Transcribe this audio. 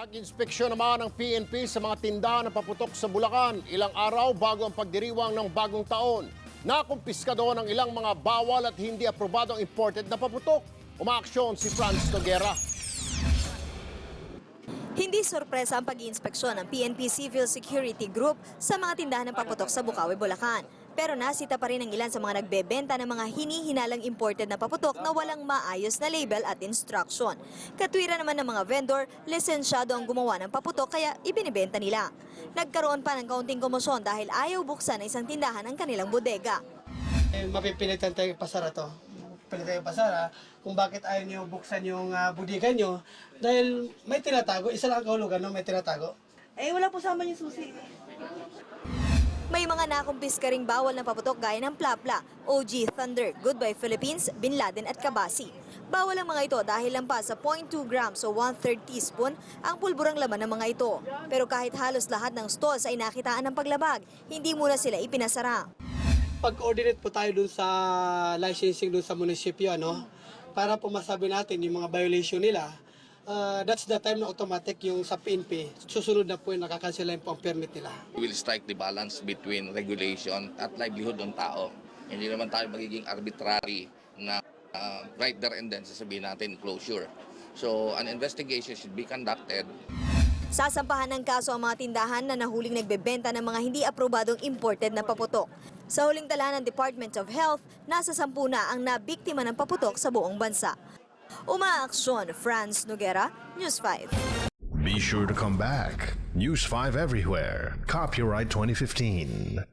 Nag-inspeksyon naman ng PNP sa mga tindahan na paputok sa Bulacan ilang araw bago ang pagdiriwang ng bagong taon. Nakumpiska doon ang ilang mga bawal at hindi aprobadong imported na paputok. Umaaksyon si Franz Noguera. Hindi sorpresa ang pag-iinspeksyon ng PNP Civil Security Group sa mga tindahan ng paputok sa Bukawi, Bulacan. Pero nasita pa rin ang ilan sa mga nagbebenta ng mga hinihinalang imported na paputok na walang maayos na label at instruction. Katwiran naman ng mga vendor, lisensyado ang gumawa ng paputok kaya ibinibenta nila. Nagkaroon pa ng kaunting komosyon dahil ayaw buksan ng isang tindahan ang kanilang bodega. Mapipilitan tayo pasara to. Pilitan tayo pasara kung bakit ayaw nyo buksan yung bodega nyo. Dahil may tinatago, isa lang ang kahulugan, no? May tinatago. Wala po sama yung susi. May mga nakumpiska ring bawal na paputok gaya ng Plapla, OG Thunder, Goodbye Philippines, Bin Laden at Kabasi. Bawal ang mga ito dahil lampas sa 0.2 grams o 1/3 teaspoon ang pulburang laman ng mga ito. Pero kahit halos lahat ng stalls ay nakitaan ng paglabag, hindi muna sila ipinasara. Pag-coordinate po tayo dun sa licensing dun sa munisipyo, ano? Para po masabi natin yung mga violation nila. That's the time na automatic yung sa PNP, susunod na po yung nakakansela po ang permit nila. We will strike the balance between regulation at livelihood ng tao. Hindi naman tayo magiging arbitrary na right there and then sasabihin natin closure. So an investigation should be conducted. Sasampahan ng kaso ang mga tindahan na nahuling nagbebenta ng mga hindi aprobadong imported na paputok. Sa huling tala ng Department of Health, nasa 10 na ang nabiktima ng paputok sa buong bansa. Umaaksyon, Franz Noguera, News 5. Be sure to come back. News 5 everywhere. Copyright 2015.